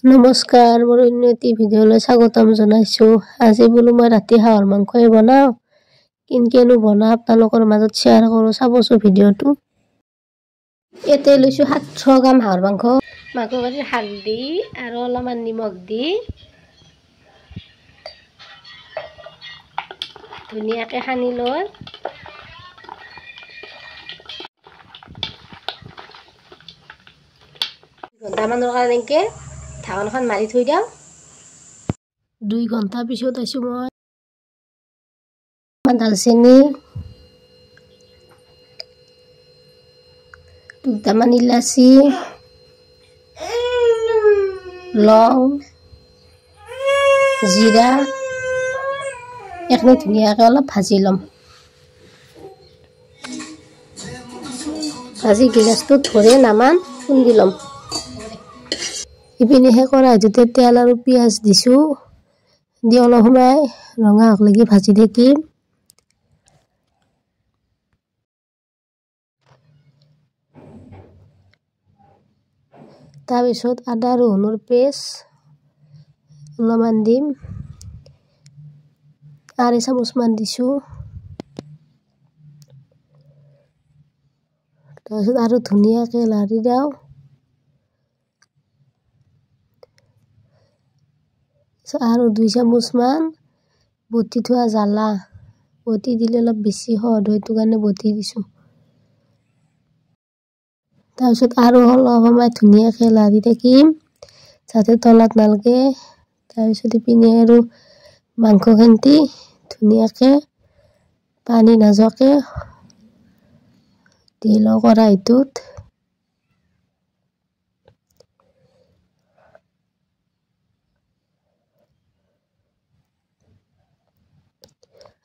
নমস্কাৰ, মোৰ উন্নতি ভিডিঅ'লৈ স্বাগতম জনাইছোঁ। আজি বোলো মই ৰাতি হাঁহৰ মাংসই বনাওঁ। কেনেকেনো বনাওঁ আপোনালোকৰ মাজত শ্বেয়াৰ কৰোঁ, চাবচোন ভিডিঅ'টো। ইয়াতে লৈছোঁ 700 গ্ৰাম হাঁহৰ মাংস। মাংসখিনি হালধি আৰু অলপমান নিমখ দি ধুনীয়াকৈ সানি লৈ ঘণ্টামানৰ কাৰণে ঢাকনখন মাৰি থৈ দিওঁ। 2 ঘণ্টা পিছত আছোঁ মই। দালচেনি, 2টামান ইলাচি, লং, জিৰা এইখিনি ধুনীয়াকৈ অলপ ভাজি ল'ম। ভাজি গিলাচটোত ধৰি নামান খুন্দি ল'ম। ইপিনেহে কৰাইটোতে তেল আৰু পিঁয়াজ দিছোঁ। দি অলপ সময় ৰঙা হকলৈকে ভাজি থাকিম। তাৰপিছত আদা ৰহুনৰ পেষ্ট অলপমান দিম, 2 চামুচমান দিছোঁ। তাৰপিছত আৰু ধুনীয়াকৈ লাৰি দিওঁ। আৰু 2 চামুচমান বটি থোৱা জ্বালা, বটি দিলে অলপ বেছি সোৱাদ হয়, সেইটো কাৰণে বটি দিছোঁ। তাৰপিছত আৰু অলপ সময় ধুনীয়াকৈ লাৰি থাকিম যাতে তলত নালাগে। তাৰপিছত ইপিনে আৰু মাংসখিনি ধুনীয়াকৈ পানী নাযোৱাকৈ দি লওঁ কৰাইটোত।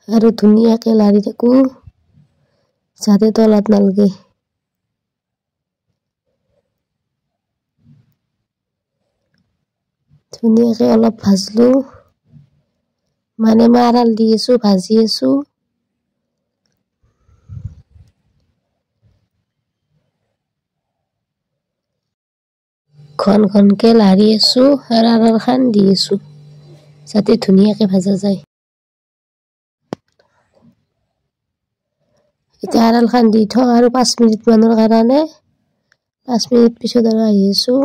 আৰু ধুনীয়াকৈ লাৰি থাকোঁ যাতে তলত নালাগে। ধুনীয়াকৈ অলপ ভাজলোঁ, মানে মই আড়াল দি আছোঁ, ভাজি আছোঁ। ঘনকৈ লাৰি আছোঁ আৰু আড়ালখন দি আছোঁ যাতে ধুনীয়াকৈ ভাজা যায়। এতিয়া আড়ালখন দি থওঁ আৰু 5 মিনিটমানৰ কাৰণে। 5 মিনিট পিছত আৰু আহি আছোঁ।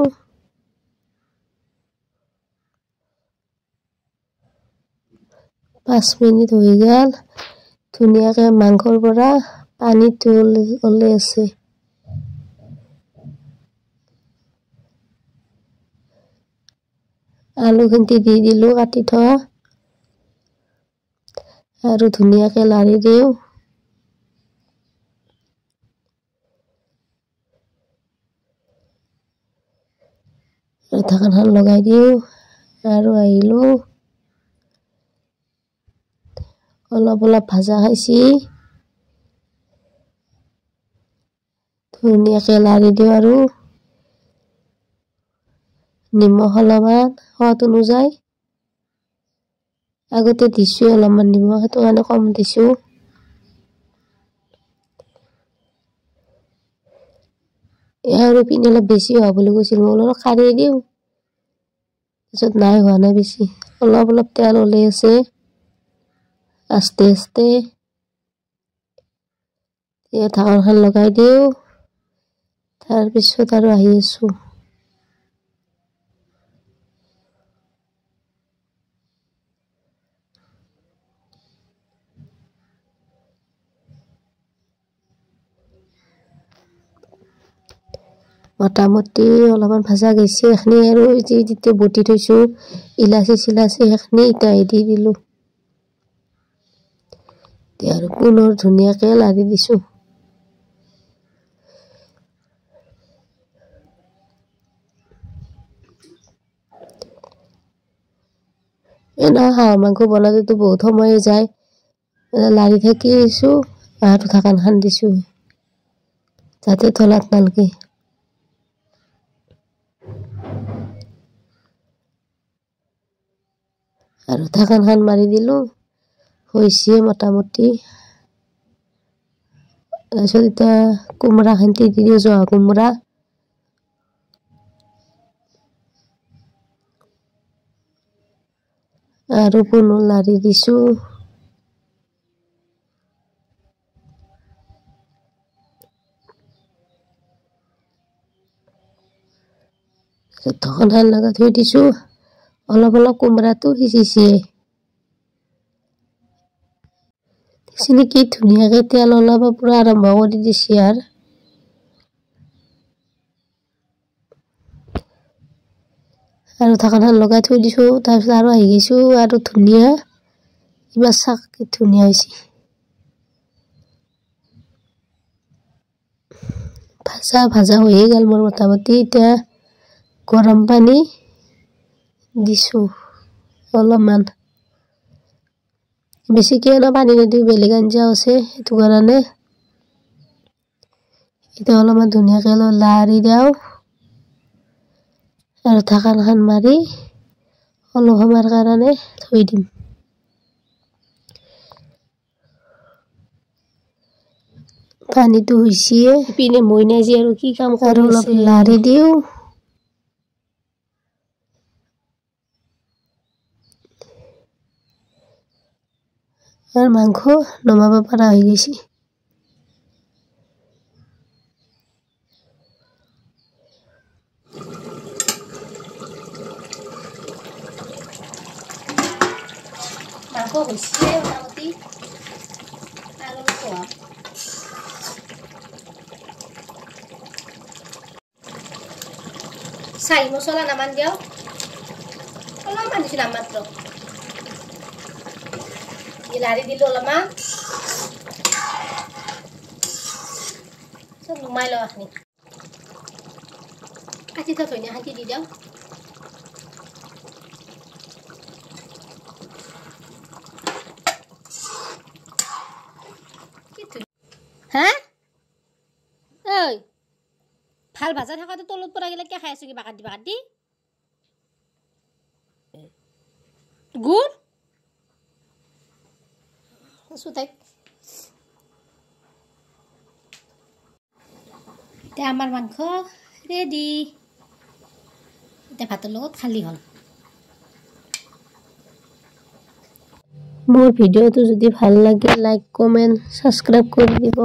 5 মিনিট হৈ গ'ল। ধুনীয়াকৈ মাংসৰ পৰা পানীটো ওলাই আছে। আলুখিনি দি দিলোঁ কাটি থোৱা আৰু ধুনীয়াকৈ লাৰি দিওঁ। ঢাকনখন লগাই দিওঁ আৰু আহিলোঁ। অলপ ভাজা খাইছি, ধুনীয়াকৈ লাৰি দিওঁ আৰু নিমখ অলপমান সোৱাদ অনুযায়ী। আগতে দিছোঁ অলপমান নিমখ, সেইটো কাৰণে কম দিছোঁ। আৰু পিনে অলপ বেছি হোৱা বুলি কৈছিল, মই অলপ খাৰি দিওঁ। তাৰপিছত নাই হোৱা নাই বেছি, অলপ তেল ওলাই আছে আস্তে আস্তে। ঢাকনখন লগাই দিওঁ, তাৰপিছত আৰু আহি আছোঁ। মোটামুটি অলপমান ভাজা গৈছে। এইখিনি আৰু যেতিয়া বটি থৈছোঁ ইলাচি চিলাচি সেইখিনি এতিয়া দি দিলোঁ। আৰু পুনৰ ধুনীয়াকৈ লাৰি দিছোঁ। এনে হাঁহৰ মাংস বনাওঁতেতো বহুত সময় যায়, লাৰি থাকি আছোঁ আৰু ঢাকনখন দিছোঁ যাতে তলত নালাগে। আৰু ঢাকনখন মাৰি দিলোঁ, হৈছে মোটামুটি। তাৰপিছত এতিয়া কোমোৰাখিনি দি দিওঁ, জহা কোমোৰা। আৰু পুনৰ লাৰি দিছো ঢাকন লগাই থৈ দিছো অলপ অলপ কোমৰাটো সিজিছে চিনি কি ধুনীয়াকৈ তেল ওলাব পুৰা আৰম্ভ কৰি দিছে আৰু ঢাকন লগাই থৈ দিছো তাৰপিছত আৰু আহি গৈছো আৰু ধুনীয়া ইমান চাক কি ধুনীয়া হৈছে ভাজা হৈয়ে গ'ল মোৰ মোটামুটি এতিয়া গৰম পানী দিছো অলপমান বেছিকে না পানী নিদিও বেলেগ আঞ্জা আছে সেইটো কাৰণে এটা অলপমান ধুনীয়াকৈ লাৰি দিও আৰু ঢাকনখন মাৰি অলপ সময়ৰ কাৰণে থৈ দিম পানীটো হৈছে পিনে মই নাই যে আৰু কি কাম কৰি অলপ লাৰি দিও আৰ মাংস নমাব পাৰা হয়ে গেছে মাংস হইছে মোটামুটি আৰু কোৱা চাই মছলা নামান দিও অলপমান দিছিল মাত্ৰ লাৰি দিলো অলপমান চব নুমাই লওঁ আপুনি কাটি থৈ ধনিয়া কাটি দি দিওঁ হা ঐ ভাল ভাজা থাকাটো তলত পৰা গেলে কিয় খাই আছো কিবা কাটি গুড় তাইক এতিয়া আমাৰ মাংস ৰেডি এতিয়া ভাতৰ লগত খালি হ'ল মোৰ ভিডিঅ'টো যদি ভাল লাগে লাইক কমেন্ট সাবস্ক্ৰাইব কৰি দিব